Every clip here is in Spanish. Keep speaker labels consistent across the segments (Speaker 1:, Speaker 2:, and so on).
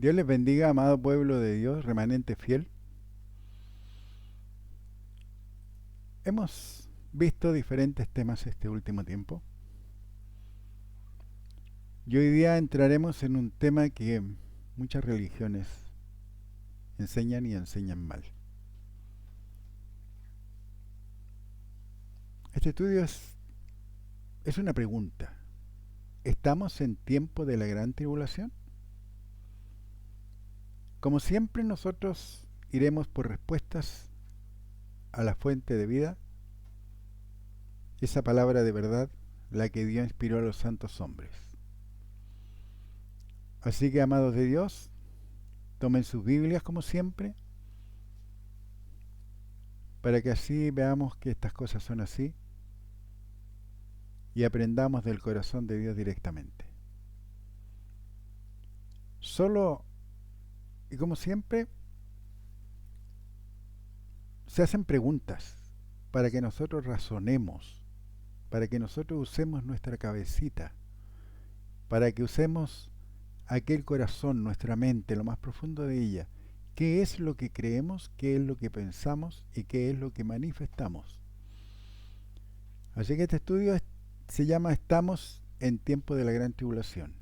Speaker 1: Dios les bendiga, amado pueblo de Dios, remanente fiel. Hemos visto diferentes temas este último tiempo y hoy día entraremos en un tema que muchas religiones enseñan y enseñan mal. Este estudio es una pregunta. ¿Estamos en tiempo de la gran tribulación? Como siempre nosotros iremos por respuestas a la fuente de vida, esa palabra de verdad, la que Dios inspiró a los santos hombres. Así que, amados de Dios, tomen sus Biblias como siempre, para que así veamos que estas cosas son así y aprendamos del corazón de Dios directamente. Solo, y como siempre, se hacen preguntas para que nosotros razonemos, para que nosotros usemos nuestra cabecita, para que usemos aquel corazón, nuestra mente, lo más profundo de ella. ¿Qué es lo que creemos? ¿Qué es lo que pensamos? ¿Y qué es lo que manifestamos? Así que este estudio se llama Estamos en tiempo de la gran tribulación.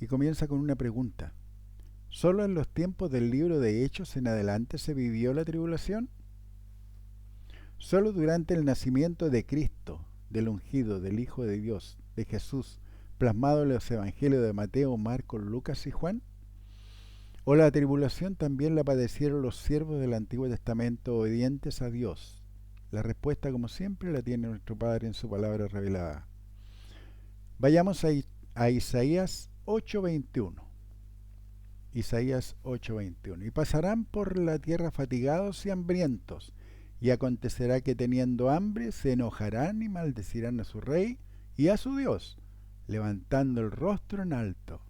Speaker 1: Y comienza con una pregunta. ¿Solo en los tiempos del libro de Hechos en adelante se vivió la tribulación? ¿Solo durante el nacimiento de Cristo, del ungido, del Hijo de Dios, de Jesús, plasmado en los evangelios de Mateo, Marcos, Lucas y Juan? ¿O la tribulación también la padecieron los siervos del Antiguo Testamento obedientes a Dios? La respuesta, como siempre, la tiene nuestro Padre en su palabra revelada. Vayamos a Isaías 8:21. Isaías 8:21. Y pasarán por la tierra fatigados y hambrientos, y acontecerá que teniendo hambre se enojarán y maldecirán a su rey y a su Dios, levantando el rostro en alto.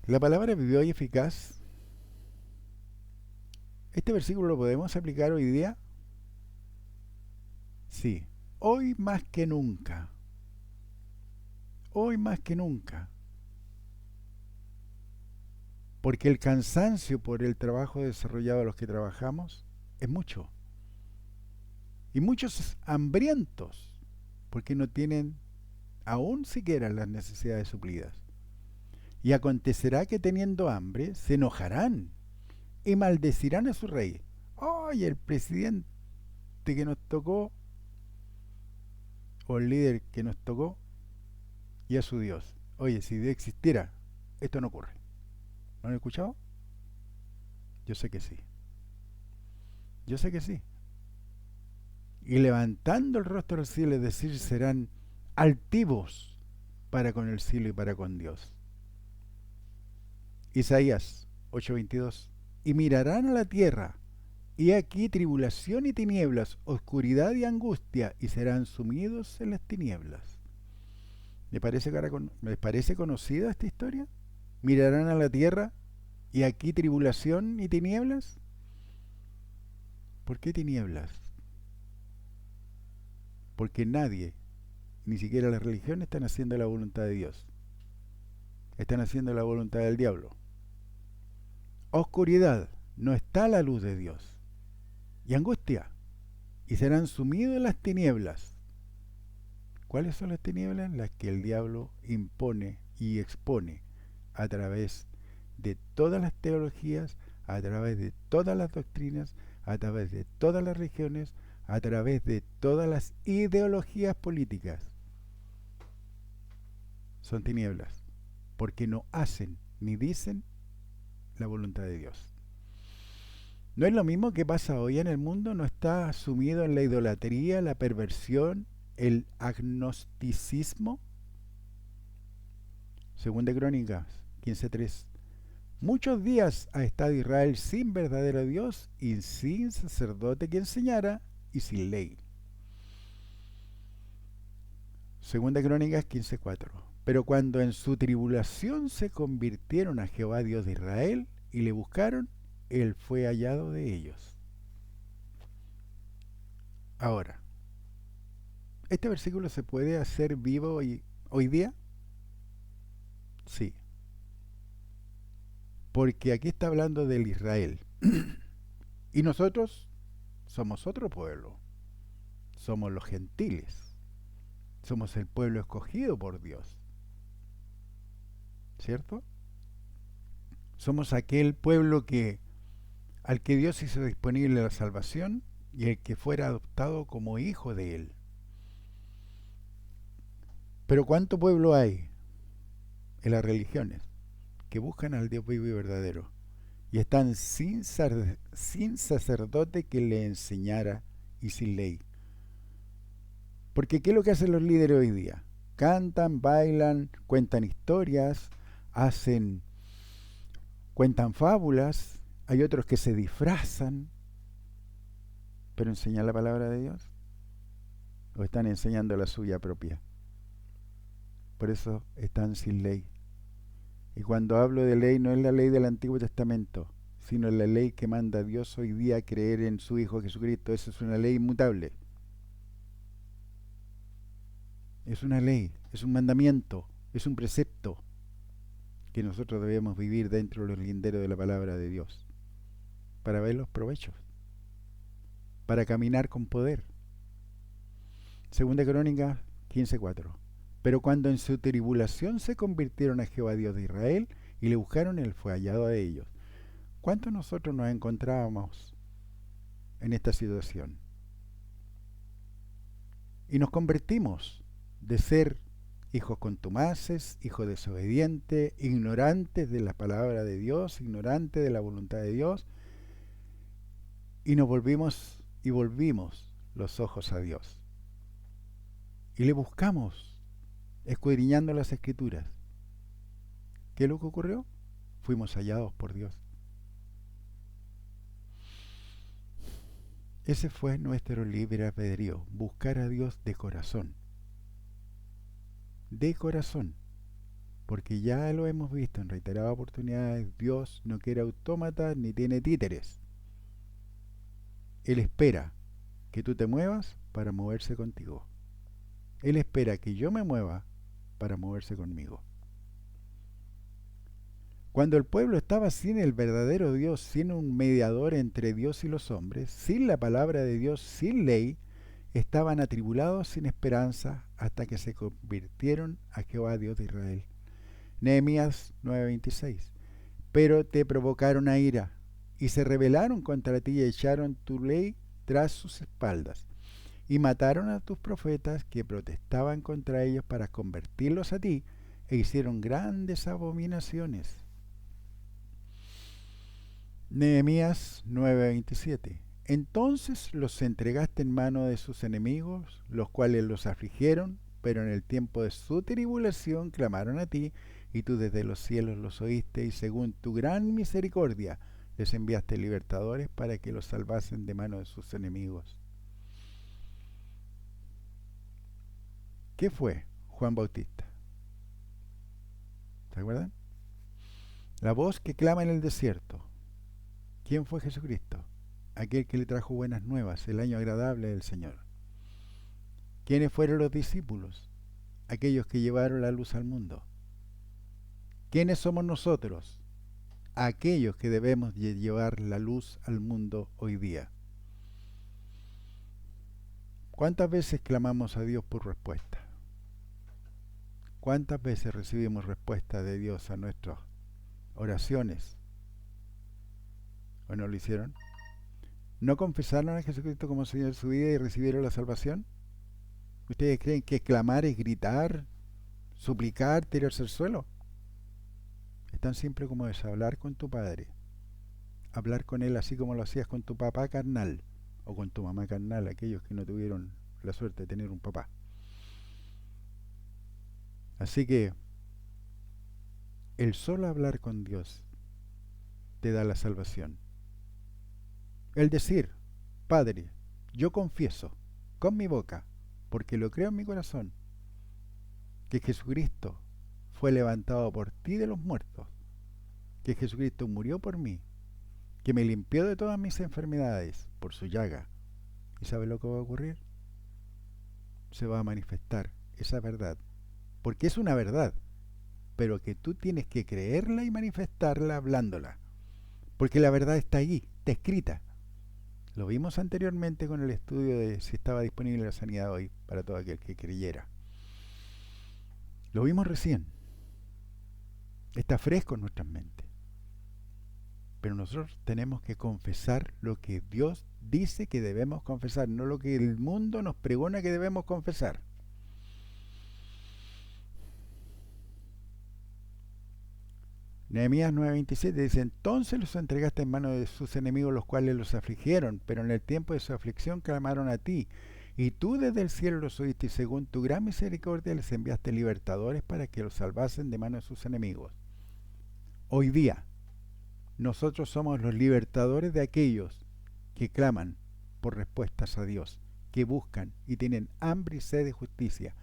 Speaker 1: La palabra vivió y eficaz. ¿Este versículo lo podemos aplicar hoy día? Sí, hoy más que nunca. Hoy más que nunca. Porque el cansancio por el trabajo desarrollado a los que trabajamos es mucho. Y muchos hambrientos, porque no tienen aún siquiera las necesidades suplidas. Y acontecerá que teniendo hambre se enojarán y maldecirán a su rey. ¡Ay, el presidente que nos tocó, o el líder que nos tocó, y a su Dios! Oye, si Dios existiera, esto no ocurre. ¿No lo han escuchado? Yo sé que sí. Yo sé que sí. Y levantando el rostro al cielo, es decir, serán altivos para con el cielo y para con Dios. Isaías 8:22. Y mirarán a la tierra, y aquí tribulación y tinieblas, oscuridad y angustia, y serán sumidos en las tinieblas. ¿Les parece conocida esta historia? Mirarán a la tierra, y aquí tribulación y tinieblas. ¿Por qué tinieblas? Porque nadie, ni siquiera las religiones, están haciendo la voluntad de Dios. Están haciendo la voluntad del diablo. Oscuridad, no está la luz de Dios. Y angustia, y serán sumidos en las tinieblas. ¿Cuáles son las tinieblas? Las que el diablo impone y expone a través de todas las teologías, a través de todas las doctrinas, a través de todas las religiones, a través de todas las ideologías políticas. Son tinieblas, porque no hacen ni dicen la voluntad de Dios. No es lo mismo que pasa hoy en el mundo, no está sumido en la idolatría, la perversión, el agnosticismo. Segunda Crónicas 15:3. Muchos días ha estado Israel sin verdadero Dios y sin sacerdote que enseñara y sin ley. Segunda Crónicas 15:4. Pero cuando en su tribulación se convirtieron a Jehová Dios de Israel y le buscaron, él fue hallado de ellos. Ahora, ¿este versículo se puede hacer vivo hoy día? Sí. porque aquí está hablando del Israel. Y nosotros somos otro pueblo, somos los gentiles, somos el pueblo escogido por Dios, ¿cierto? Somos aquel pueblo al que Dios hizo disponible la salvación y el que fuera adoptado como hijo de Él. Pero ¿cuánto pueblo hay en las religiones que buscan al Dios vivo y verdadero y están sin sacerdote que le enseñara y sin ley? Porque ¿qué es lo que hacen los líderes hoy día? Cantan, bailan, cuentan historias, cuentan fábulas, hay otros que se disfrazan, pero enseñan la palabra de Dios o están enseñando la suya propia. Por eso están sin ley. Y cuando hablo de ley no es la ley del Antiguo Testamento, sino la ley que manda Dios hoy día a creer en su Hijo Jesucristo. Esa es una ley inmutable. Es una ley, es un mandamiento, es un precepto que nosotros debemos vivir dentro de los linderos de la palabra de Dios para ver los provechos, para caminar con poder. Segunda Crónica 15:4. Pero cuando en su tribulación se convirtieron a Jehová Dios de Israel y le buscaron, él fue hallado a ellos. ¿Cuántos nosotros nos encontrábamos en esta situación? Y nos convertimos de ser hijos contumaces, hijos desobedientes, ignorantes de la palabra de Dios, ignorantes de la voluntad de Dios, y nos volvimos los ojos a Dios. Y le buscamos, escudriñando las Escrituras. ¿Qué es lo que ocurrió? Fuimos hallados por Dios. Ese fue nuestro libre albedrío, buscar a Dios de corazón. De corazón. Porque ya lo hemos visto en reiteradas oportunidades, Dios no quiere autómatas ni tiene títeres. Él espera que tú te muevas para moverse contigo. Él espera que yo me mueva para moverse conmigo. Cuando el pueblo estaba sin el verdadero Dios, sin un mediador entre Dios y los hombres, sin la palabra de Dios, sin ley, estaban atribulados sin esperanza hasta que se convirtieron a Jehová Dios de Israel. Nehemías 9:26. Pero te provocaron a ira y se rebelaron contra ti y echaron tu ley tras sus espaldas y mataron a tus profetas que protestaban contra ellos para convertirlos a ti e hicieron grandes abominaciones. Nehemías 9:27. Entonces los entregaste en mano de sus enemigos, los cuales los afligieron, pero en el tiempo de su tribulación clamaron a ti, y tú desde los cielos los oíste, y según tu gran misericordia les enviaste libertadores para que los salvasen de mano de sus enemigos. ¿Qué fue Juan Bautista? ¿Se acuerdan? La voz que clama en el desierto. ¿Quién fue Jesucristo? Aquel que le trajo buenas nuevas, el año agradable del Señor. ¿Quiénes fueron los discípulos? Aquellos que llevaron la luz al mundo. ¿Quiénes somos nosotros? Aquellos que debemos llevar la luz al mundo hoy día. ¿Cuántas veces clamamos a Dios por respuesta? ¿Cuántas veces recibimos respuesta de Dios a nuestras oraciones? ¿O no lo hicieron? ¿No confesaron a Jesucristo como Señor de su vida y recibieron la salvación? ¿Ustedes creen que clamar es gritar, suplicar, tirarse al suelo? Es tan simple como es hablar con tu padre. Hablar con él así como lo hacías con tu papá carnal o con tu mamá carnal, aquellos que no tuvieron la suerte de tener un papá. Así que el solo hablar con Dios te da la salvación. El decir, Padre, yo confieso con mi boca, porque lo creo en mi corazón, que Jesucristo fue levantado por ti de los muertos, que Jesucristo murió por mí, que me limpió de todas mis enfermedades por su llaga. ¿Y sabe lo que va a ocurrir? Se va a manifestar esa verdad, porque es una verdad. pero que tú tienes que creerla y manifestarla hablándola. Porque la verdad está ahí, está escrita. Lo vimos anteriormente con el estudio de si estaba disponible la sanidad hoy para todo aquel que creyera. Lo vimos recién. Está fresco en nuestras mentes. Pero nosotros tenemos que confesar lo que Dios dice que debemos confesar, no lo que el mundo nos pregona que debemos confesar. Nehemías 9:27 dice: entonces los entregaste en manos de sus enemigos, los cuales los afligieron, pero en el tiempo de su aflicción clamaron a ti, y tú desde el cielo los oíste, y según tu gran misericordia les enviaste libertadores para que los salvasen de manos de sus enemigos. Hoy día, nosotros somos los libertadores de aquellos que claman por respuestas a Dios, que buscan y tienen hambre y sed de justicia.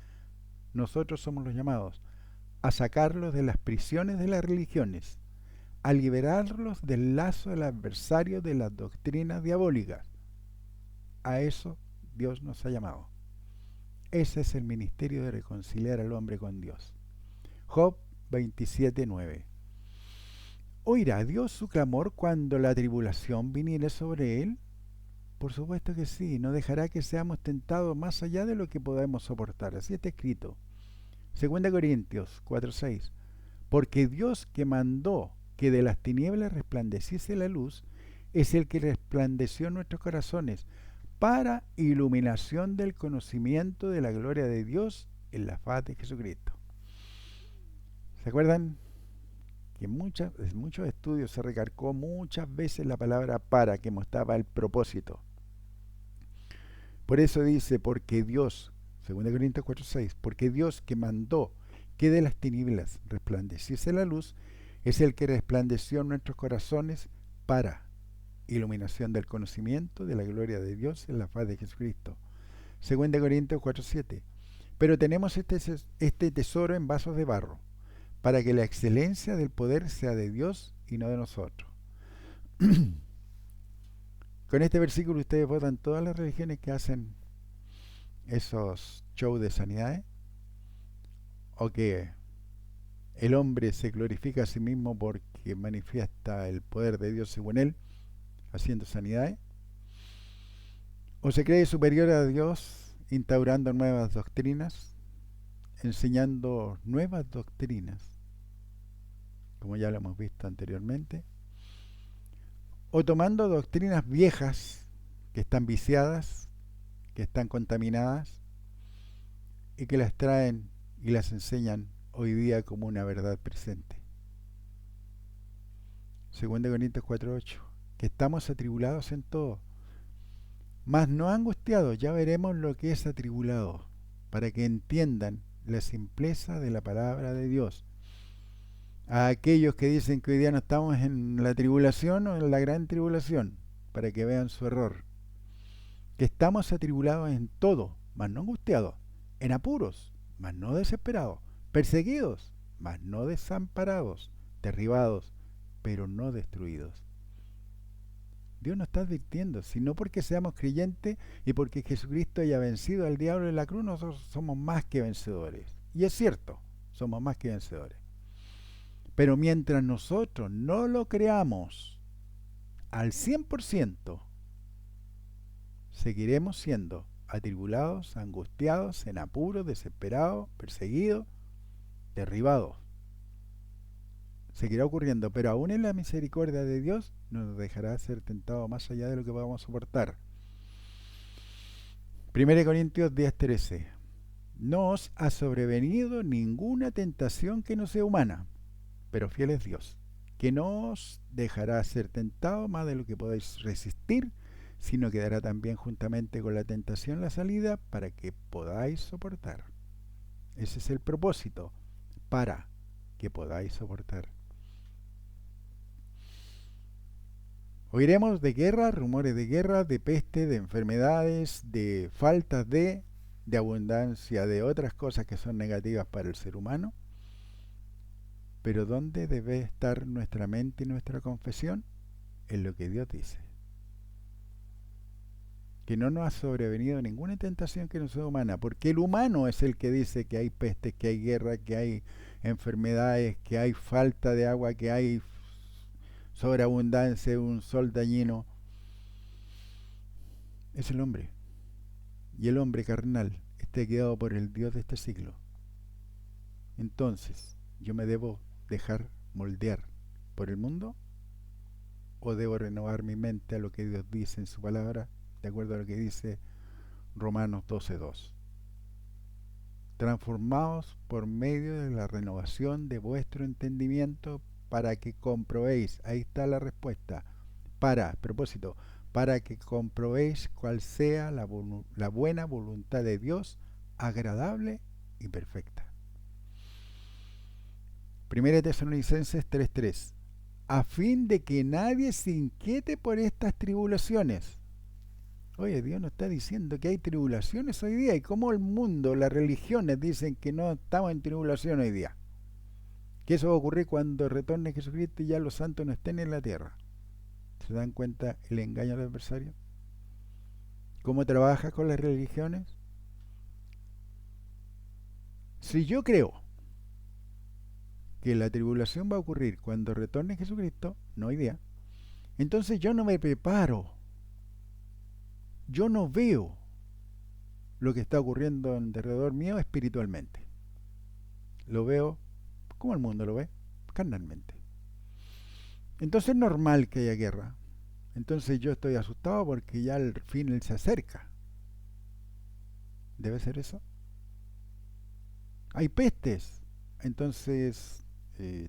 Speaker 1: Nosotros somos los llamados a sacarlos de las prisiones de las religiones, a liberarlos del lazo del adversario de las doctrinas diabólicas. A eso Dios nos ha llamado. Ese es el ministerio de reconciliar al hombre con Dios. Job 27:9. ¿Oirá Dios su clamor cuando la tribulación viniere sobre él? Por supuesto que sí, no dejará que seamos tentados más allá de lo que podamos soportar. Así está escrito. 2 Corintios 4:6. Porque Dios, que mandó que de las tinieblas resplandeciese la luz, es el que resplandeció en nuestros corazones para iluminación del conocimiento de la gloria de Dios en la faz de Jesucristo. ¿Se acuerdan? Que en muchos estudios se recargó muchas veces la palabra para, que mostraba el propósito. Por eso dice, porque Dios, 2 Corintios 4:6, porque Dios, que mandó que de las tinieblas resplandeciese la luz, es el que resplandeció en nuestros corazones para iluminación del conocimiento de la gloria de Dios en la faz de Jesucristo. 2 Corintios 4:7. Pero tenemos este tesoro en vasos de barro, para que la excelencia del poder sea de Dios y no de nosotros. Con este versículo ustedes votan todas las religiones que hacen esos shows de sanidades, o que el hombre se glorifica a sí mismo porque manifiesta el poder de Dios según él, haciendo sanidades, o se cree superior a Dios instaurando nuevas doctrinas, enseñando nuevas doctrinas, como ya lo hemos visto anteriormente, o tomando doctrinas viejas que están viciadas, que están contaminadas y que las traen y las enseñan hoy día como una verdad presente. 2 Corintios 4:8, que estamos atribulados en todo, mas no angustiados. Ya veremos lo que es atribulado, para que entiendan la simpleza de la palabra de Dios. A aquellos que dicen que hoy día no estamos en la tribulación o en la gran tribulación, para que vean su error. Que estamos atribulados en todo, mas no angustiados, en apuros, mas no desesperados, perseguidos, mas no desamparados, derribados, pero no destruidos. Dios nos está advirtiendo, si no porque seamos creyentes y porque Jesucristo haya vencido al diablo en la cruz, nosotros somos más que vencedores. Y es cierto, somos más que vencedores. Pero mientras nosotros no lo creamos al 100%, seguiremos siendo atribulados, angustiados, en apuros, desesperados, perseguidos, derribados. Seguirá ocurriendo, pero aún en la misericordia de Dios no nos dejará ser tentados más allá de lo que podamos soportar. 1 Corintios 10:13. No os ha sobrevenido ninguna tentación que no sea humana, pero fiel es Dios, que no os dejará ser tentados más de lo que podáis resistir, sino que dará también juntamente con la tentación la salida para que podáis soportar. Ese es el propósito, para que podáis soportar. Oiremos de guerra, rumores de guerra, de peste, de enfermedades, de faltas de abundancia, de otras cosas que son negativas para el ser humano. Pero ¿dónde debe estar nuestra mente y nuestra confesión? En lo que Dios dice. Que no nos ha sobrevenido ninguna tentación que no sea humana, porque el humano es el que dice que hay pestes, que hay guerra, que hay enfermedades, que hay falta de agua, que hay sobreabundancia, un sol dañino. Es el hombre. Y el hombre carnal está guiado por el Dios de este siglo. Entonces, ¿yo me debo dejar moldear por el mundo? ¿O debo renovar mi mente a lo que Dios dice en su palabra, de acuerdo a lo que dice Romanos 12:2? Transformaos por medio de la renovación de vuestro entendimiento para que comprobéis, ahí está la respuesta, propósito, para que comprobéis cuál sea la buena voluntad de Dios, agradable y perfecta. Primera Tesalonicenses 3:3, a fin de que nadie se inquiete por estas tribulaciones. Oye, Dios nos está diciendo que hay tribulaciones hoy día, y cómo el mundo, las religiones dicen que no estamos en tribulación hoy día. Que eso va a ocurrir cuando retorne Jesucristo y ya los santos no estén en la tierra. ¿Se dan cuenta el engaño del adversario? ¿Cómo trabaja con las religiones? Si yo creo que la tribulación va a ocurrir cuando retorne Jesucristo, no hoy día, entonces yo no me preparo. Yo no veo lo que está ocurriendo alrededor mío espiritualmente. Lo veo como el mundo lo ve, carnalmente. Entonces es normal que haya guerra. Entonces yo estoy asustado porque ya el fin se acerca. ¿Debe ser eso? Hay pestes. Entonces,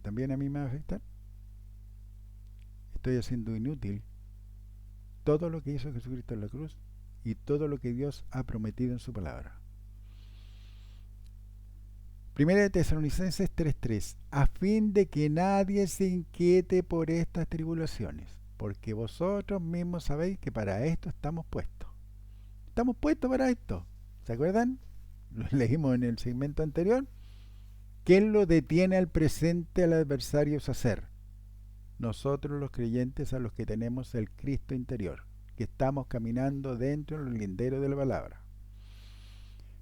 Speaker 1: ¿también a mí me va a afectar? Estoy haciendo inútil todo lo que hizo Jesucristo en la cruz y todo lo que Dios ha prometido en su palabra. Primera de Tesalonicenses 3:3, a fin de que nadie se inquiete por estas tribulaciones, porque vosotros mismos sabéis que para esto estamos puestos. Estamos puestos para esto. ¿Se acuerdan? Lo leímos en el segmento anterior. ¿Quién lo detiene al presente al adversario es hacer? Nosotros los creyentes, a los que tenemos el Cristo interior, que estamos caminando dentro de los linderos de la palabra.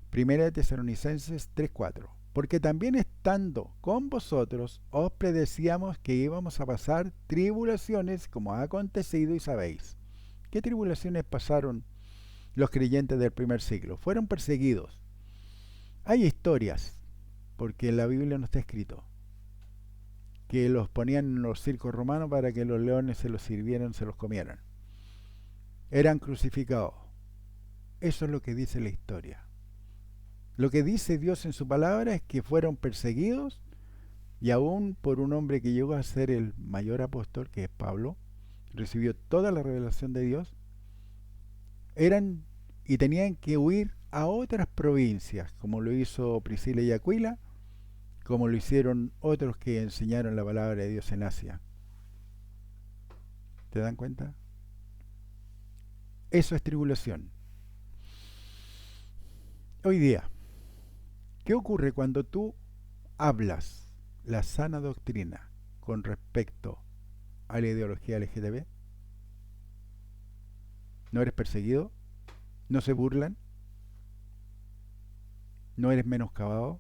Speaker 1: Primera de Tesalonicenses 3:4, porque también estando con vosotros os predecíamos que íbamos a pasar tribulaciones como ha acontecido y sabéis. ¿Qué tribulaciones pasaron los creyentes del primer siglo? Fueron perseguidos. Hay historias, porque en la Biblia no está escrito, que los ponían en los circos romanos para que los leones se los sirvieran, se los comieran. Eran crucificados. Eso es lo que dice la historia. Lo que dice Dios en su palabra es que fueron perseguidos, y aún por un hombre que llegó a ser el mayor apóstol, que es Pablo, recibió toda la revelación de Dios, eran y tenían que huir a otras provincias, como lo hizo Priscila y Aquila, como lo hicieron otros que enseñaron la palabra de Dios en Asia. ¿Te dan cuenta? Eso es tribulación. Hoy día, ¿qué ocurre cuando tú hablas la sana doctrina con respecto a la ideología LGTB? ¿No eres perseguido? ¿No se burlan? ¿No eres menoscabado?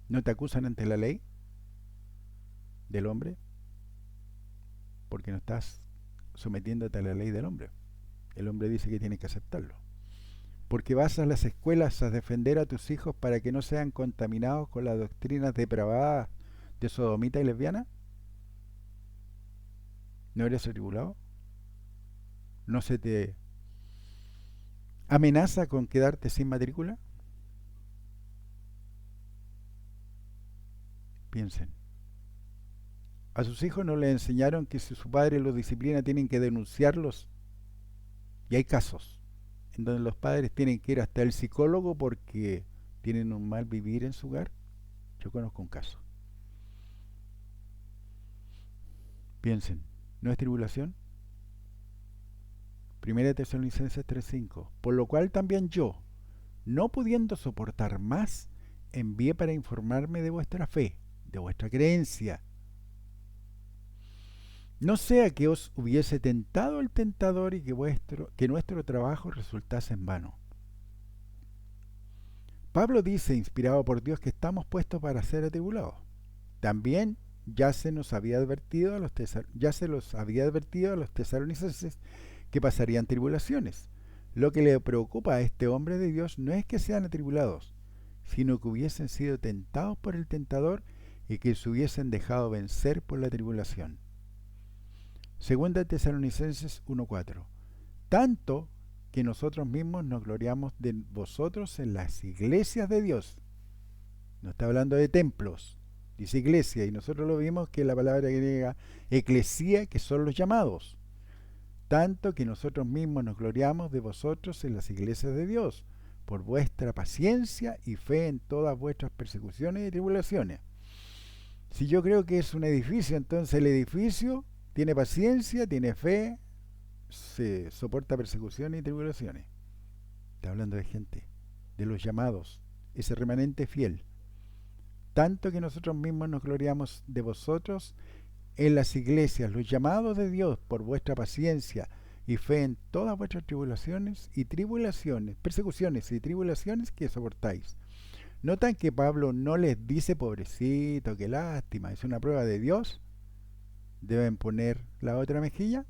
Speaker 1: ¿No te acusan ante la ley del hombre? Porque no estás sometiéndote a la ley del hombre. El hombre dice que tienes que aceptarlo. Porque vas a las escuelas a defender a tus hijos para que no sean contaminados con las doctrinas depravadas de sodomita y lesbiana. ¿No eres atribulado? ¿No se te amenaza con quedarte sin matrícula? Piensen. A sus hijos no les enseñaron que si su padre los disciplina tienen que denunciarlos. Y hay casos en donde los padres tienen que ir hasta el psicólogo porque tienen un mal vivir en su hogar. Yo conozco un caso. Piensen, ¿no es tribulación? Primera Tesalonicenses 3:5, por lo cual también yo, no pudiendo soportar más, envié para informarme de vuestra fe, de vuestra creencia. No sea que os hubiese tentado el tentador y que nuestro trabajo resultase en vano. Pablo dice, inspirado por Dios, que estamos puestos para ser atribulados. También ya se los había advertido a los tesalonicenses que pasarían tribulaciones. Lo que le preocupa a este hombre de Dios no es que sean atribulados, sino que hubiesen sido tentados por el tentador y que se hubiesen dejado vencer por la tribulación. Segunda Tesalonicenses 1:4. Tanto que nosotros mismos nos gloriamos de vosotros en las iglesias de Dios. No está hablando de templos, dice iglesia, y nosotros lo vimos que la palabra griega eclesía, que son los llamados. Tanto que nosotros mismos nos gloriamos de vosotros en las iglesias de Dios, por vuestra paciencia y fe en todas vuestras persecuciones y tribulaciones. Si yo creo que es un edificio, entonces el edificio tiene paciencia, tiene fe, se soporta persecuciones y tribulaciones. Está hablando de gente, de los llamados, ese remanente fiel. Tanto que nosotros mismos nos gloriamos de vosotros en las iglesias, los llamados de Dios, por vuestra paciencia y fe en todas vuestras persecuciones y tribulaciones que soportáis. ¿Notan que Pablo no les dice pobrecito, qué lástima, es una prueba de Dios? ¿Deben poner la otra mejilla?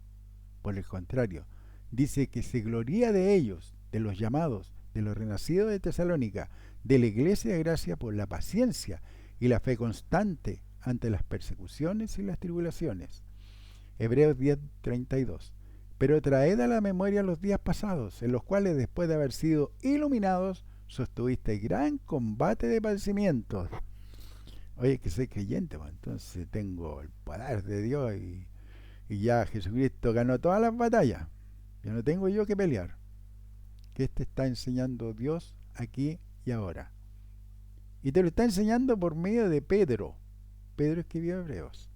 Speaker 1: Por el contrario, dice que se gloría de ellos, de los llamados, de los renacidos de Tesalónica, de la iglesia de gracia por la paciencia y la fe constante ante las persecuciones y las tribulaciones. Hebreos 10:32. Pero traed a la memoria los días pasados, en los cuales después de haber sido iluminados, sostuvisteis gran combate de padecimientos. Oye, que soy creyente, pues, entonces tengo el poder de Dios y ya Jesucristo ganó todas las batallas. Ya no tengo yo que pelear. ¿Qué te está enseñando Dios aquí y ahora? Y te lo está enseñando por medio de Pedro. Pedro escribió Hebreos.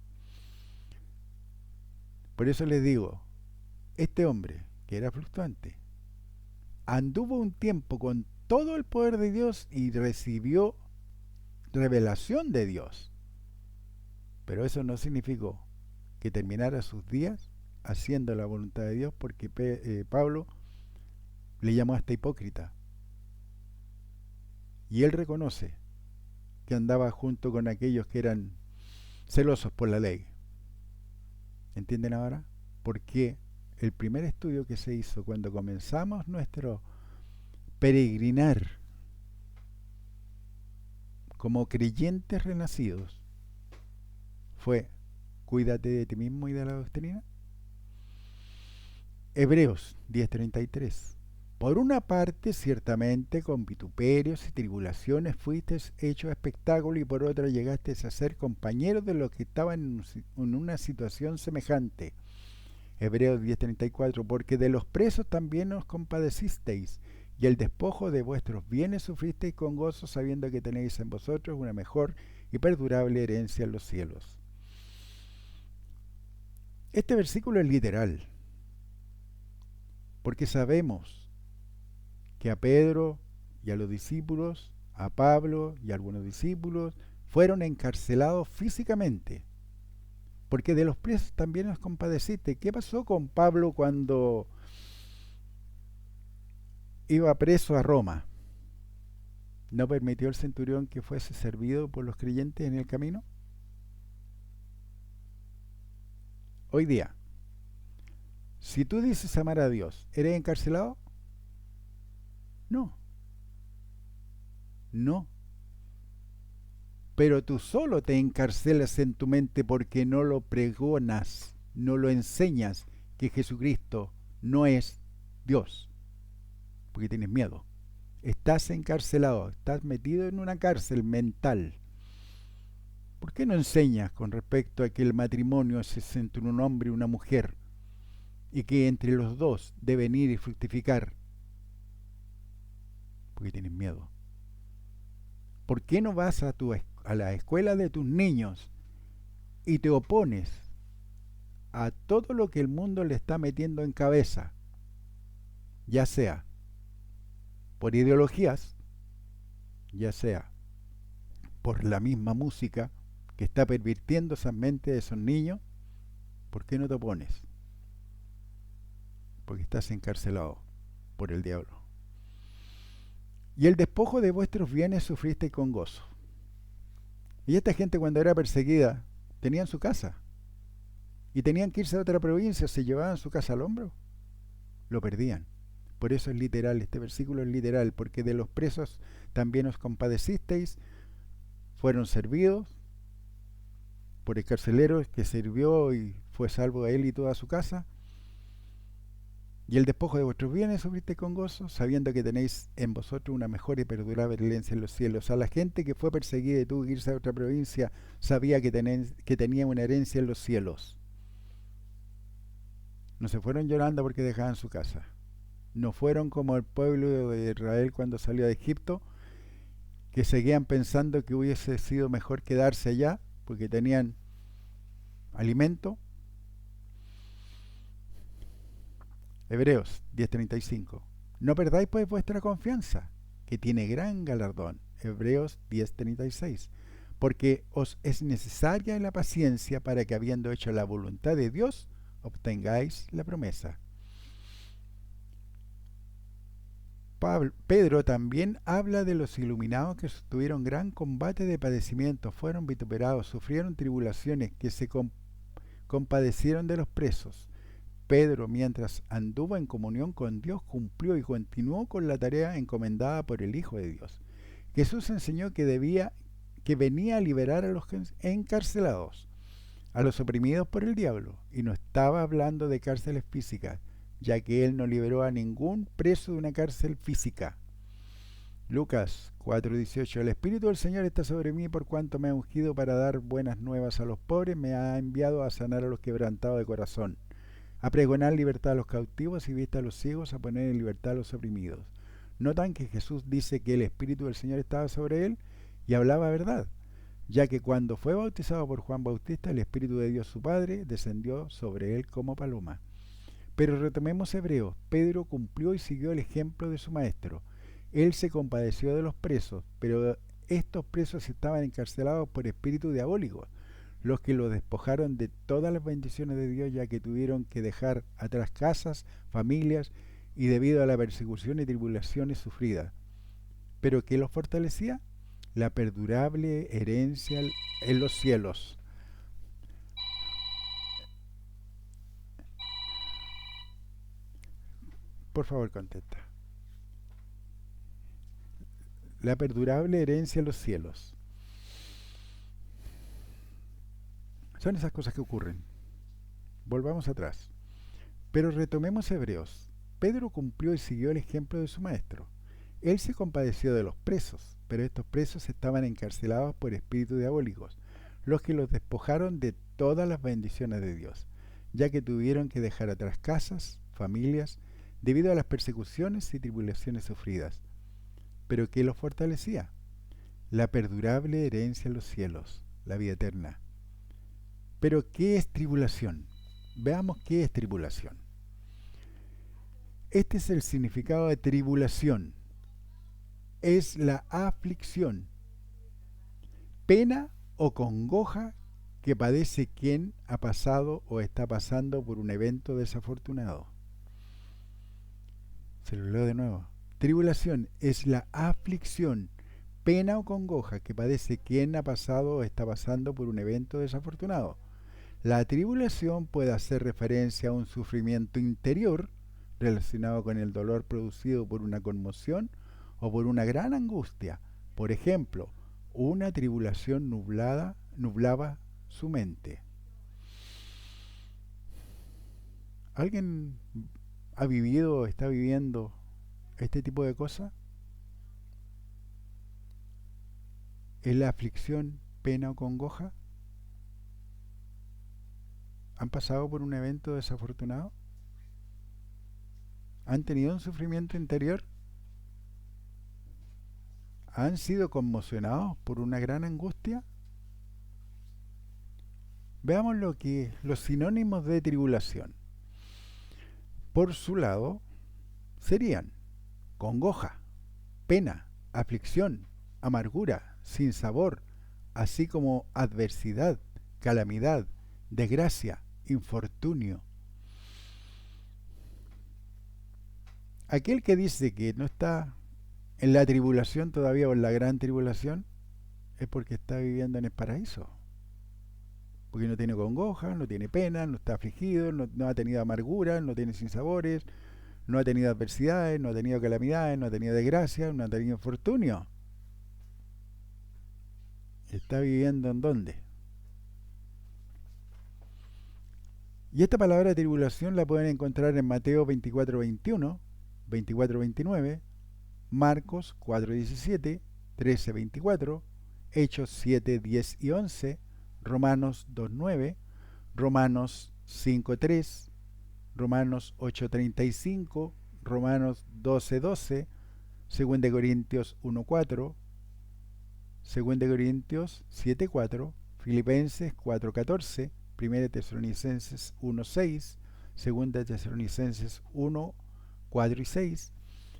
Speaker 1: Por eso les digo, este hombre, que era fluctuante, anduvo un tiempo con todo el poder de Dios y recibió revelación de Dios. Pero eso no significó que terminara sus días haciendo la voluntad de Dios, porque Pablo le llamó hasta hipócrita. Y él reconoce que andaba junto con aquellos que eran celosos por la ley. ¿Entienden ahora? Porque el primer estudio que se hizo cuando comenzamos nuestro peregrinar como creyentes renacidos fue: cuídate de ti mismo y de la doctrina. Hebreos 10:33. Por una parte, ciertamente, con vituperios y tribulaciones fuisteis hechos espectáculo, y por otra llegasteis a ser compañeros de los que estaban en una situación semejante. Hebreos 10:34. Porque de los presos también os compadecisteis, y el despojo de vuestros bienes sufristeis con gozo, sabiendo que tenéis en vosotros una mejor y perdurable herencia en los cielos. Este versículo es literal, porque sabemos que a Pedro y a los discípulos, a Pablo y a algunos discípulos, fueron encarcelados físicamente, porque de los presos también os compadeciste. ¿Qué pasó con Pablo cuando iba preso a Roma? ¿No permitió el centurión que fuese servido por los creyentes en el camino? Hoy día, si tú dices amar a Dios, ¿eres encarcelado? No, no. Pero tú solo te encarcelas en tu mente porque no lo pregonas, no lo enseñas que Jesucristo no es Dios, porque tienes miedo. Estás encarcelado, estás metido en una cárcel mental. ¿Por qué no enseñas con respecto a que el matrimonio es entre un hombre y una mujer y que entre los dos deben ir y fructificar? Porque tienes miedo. ¿Por qué no vas a la escuela de tus niños y te opones a todo lo que el mundo le está metiendo en cabeza? Ya sea por ideologías, ya sea por la misma música que está pervirtiendo esas mentes de esos niños. ¿Por qué no te opones? Porque estás encarcelado por el diablo. Y el despojo de vuestros bienes sufristeis con gozo. Y esta gente cuando era perseguida, tenían su casa. Y tenían que irse a otra provincia, se llevaban su casa al hombro, lo perdían. Por eso es literal, este versículo es literal, porque de los presos también os compadecisteis, fueron servidos por el carcelero que sirvió y fue salvo a él y toda su casa. Y el despojo de vuestros bienes sufriste con gozo, sabiendo que tenéis en vosotros una mejor y perdurable herencia en los cielos. A la gente que fue perseguida y tuvo que irse a otra provincia, sabía que tenía una herencia en los cielos. No se fueron llorando porque dejaban su casa. No fueron como el pueblo de Israel cuando salió de Egipto, que seguían pensando que hubiese sido mejor quedarse allá porque tenían alimento. Hebreos 10:35. No perdáis pues vuestra confianza, que tiene gran galardón. Hebreos 10:36. Porque os es necesaria la paciencia para que, habiendo hecho la voluntad de Dios, obtengáis la promesa. Pedro también habla de los iluminados que tuvieron gran combate de padecimientos, fueron vituperados, sufrieron tribulaciones, que se compadecieron de los presos. Pedro, mientras anduvo en comunión con Dios, cumplió y continuó con la tarea encomendada por el Hijo de Dios. Jesús enseñó que venía a liberar a los encarcelados, a los oprimidos por el diablo, y no estaba hablando de cárceles físicas, ya que él no liberó a ningún preso de una cárcel física. Lucas 4:18. El Espíritu del Señor está sobre mí, por cuanto me ha ungido para dar buenas nuevas a los pobres, me ha enviado a sanar a los quebrantados de corazón, a pregonar libertad a los cautivos y vista a los ciegos, a poner en libertad a los oprimidos. Notan que Jesús dice que el Espíritu del Señor estaba sobre él y hablaba verdad, ya que cuando fue bautizado por Juan Bautista, el Espíritu de Dios su Padre descendió sobre él como paloma. Pero retomemos Hebreos. Pedro cumplió y siguió el ejemplo de su maestro. Él se compadeció de los presos, pero estos presos estaban encarcelados por espíritus diabólicos, los que los despojaron de todas las bendiciones de Dios, ya que tuvieron que dejar atrás casas, familias, y debido a la persecución y tribulaciones sufridas. ¿Pero qué los fortalecía? La perdurable herencia en los cielos. Por favor, contesta. La perdurable herencia en los cielos. Son esas cosas que ocurren. Volvamos atrás. Pero retomemos Hebreos. Pedro cumplió y siguió el ejemplo de su maestro. Él se compadeció de los presos, pero estos presos estaban encarcelados por espíritus diabólicos, los que los despojaron de todas las bendiciones de Dios, ya que tuvieron que dejar atrás casas, familias, debido a las persecuciones y tribulaciones sufridas. ¿Pero qué los fortalecía? La perdurable herencia en los cielos, la vida eterna. ¿Pero qué es tribulación? Veamos qué es tribulación. Este es el significado de tribulación. Es la aflicción, pena o congoja que padece quien ha pasado o está pasando por un evento desafortunado. Se lo leo de nuevo. Tribulación es la aflicción, pena o congoja que padece quien ha pasado o está pasando por un evento desafortunado. La tribulación puede hacer referencia a un sufrimiento interior relacionado con el dolor producido por una conmoción o por una gran angustia. Por ejemplo, una tribulación nublaba su mente. ¿Alguien ha vivido o está viviendo este tipo de cosas? ¿Es la aflicción, pena o congoja? ¿Han pasado por un evento desafortunado? ¿Han tenido un sufrimiento interior? ¿Han sido conmocionados por una gran angustia? Veamos los sinónimos de tribulación. Por su lado, serían congoja, pena, aflicción, amargura, sinsabor, así como adversidad, calamidad, desgracia, infortunio. Aquel que dice que no está en la tribulación todavía o en la gran tribulación, es porque está viviendo en el paraíso. Porque no tiene congoja, no tiene pena, no está afligido, no ha tenido amargura, no tiene sinsabores, no ha tenido adversidades, no ha tenido calamidades, no ha tenido desgracias, no ha tenido infortunio. ¿Está viviendo en dónde? Y esta palabra tribulación la pueden encontrar en Mateo 24:21, 24:29, Marcos 4:17, 13:24, Hechos 7:10 y 11, Romanos 2:9, Romanos 5:3, Romanos 8:35, Romanos 12:12, 2 Corintios 1:4, 2 Corintios 7:4, Filipenses 4:14, 1 Tesalonicenses 1:6, 2 Tesalonicenses 1:4 y 6,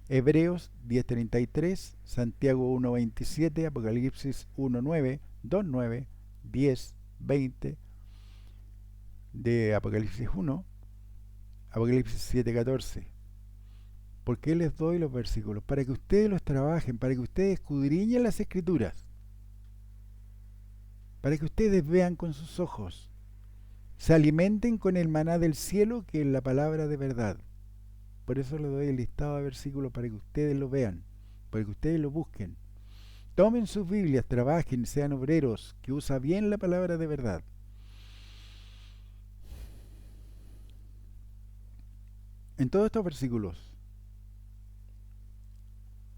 Speaker 1: Hebreos 10:33, Santiago 1:27, Apocalipsis 1:9, 2:9, 10, 20 de Apocalipsis 1, Apocalipsis 7:14. ¿Por qué les doy los versículos? Para que ustedes los trabajen, para que ustedes escudriñen las Escrituras, para que ustedes vean con sus ojos, se alimenten con el maná del cielo, que es la palabra de verdad. Por eso les doy el listado de versículos para que ustedes lo vean, para que ustedes lo busquen. Tomen sus Biblias, trabajen, sean obreros, que usa bien la palabra de verdad. En todos estos versículos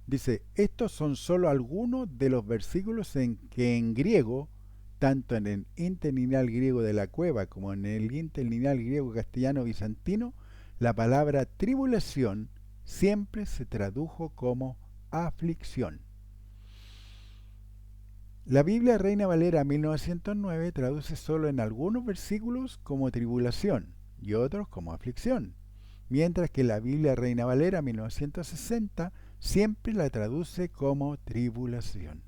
Speaker 1: dice, estos son solo algunos de los versículos en que en griego, tanto en el interlineal griego de la Cueva como en el interlineal griego castellano bizantino, la palabra tribulación siempre se tradujo como aflicción. La Biblia Reina Valera 1909 traduce solo en algunos versículos como tribulación y otros como aflicción, mientras que la Biblia Reina Valera 1960 siempre la traduce como tribulación.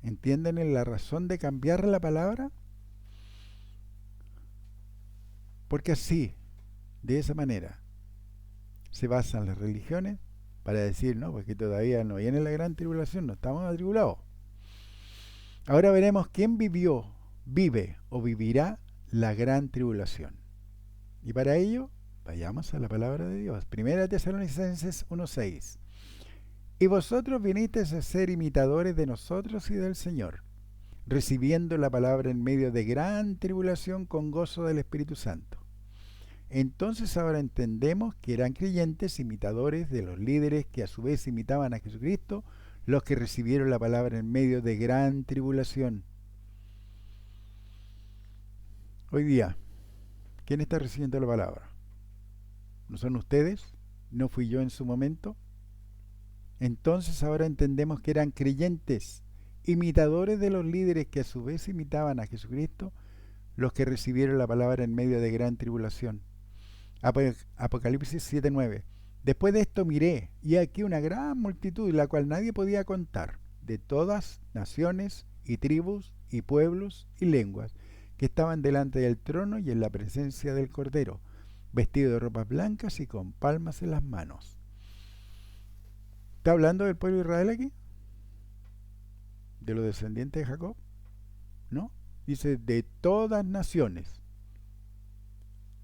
Speaker 1: ¿Entienden la razón de cambiar la palabra? Porque así, de esa manera, se basan las religiones para decir, no, porque todavía no viene la gran tribulación, no estamos atribulados. Ahora veremos quién vivió, vive o vivirá la gran tribulación. Y para ello, vayamos a la palabra de Dios. 1 Tesalonicenses 1:6. Y vosotros vinisteis a ser imitadores de nosotros y del Señor, recibiendo la palabra en medio de gran tribulación con gozo del Espíritu Santo. Entonces ahora entendemos que eran creyentes imitadores de los líderes que a su vez imitaban a Jesucristo, los que recibieron la palabra en medio de gran tribulación. Hoy día, ¿quién está recibiendo la palabra? ¿No son ustedes? ¿No fui yo en su momento? Entonces ahora entendemos que eran creyentes, imitadores de los líderes que a su vez imitaban a Jesucristo, los que recibieron la palabra en medio de gran tribulación. Apocalipsis 7:9. Después de esto miré, y aquí una gran multitud, la cual nadie podía contar, de todas naciones y tribus y pueblos y lenguas, que estaban delante del trono y en la presencia del Cordero, vestidos de ropas blancas y con palmas en las manos. ¿Está hablando del pueblo de Israel aquí? ¿De los descendientes de Jacob? ¿No? Dice de todas naciones.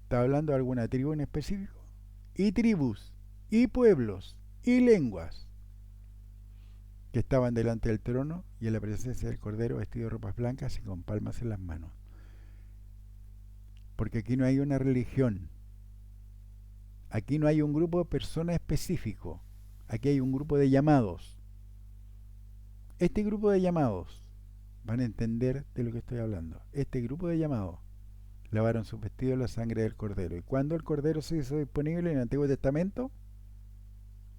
Speaker 1: ¿Está hablando de alguna tribu en específico? Y tribus, y pueblos, y lenguas, que estaban delante del trono y en la presencia del Cordero, vestidos de ropas blancas y con palmas en las manos. Porque aquí no hay una religión. Aquí no hay un grupo de personas específico. Aquí hay un grupo de llamados. Este grupo de llamados van a entender de lo que estoy hablando. Este grupo de llamados lavaron sus vestidos en la sangre del Cordero. ¿Y cuándo el Cordero se hizo disponible? ¿En el Antiguo Testamento?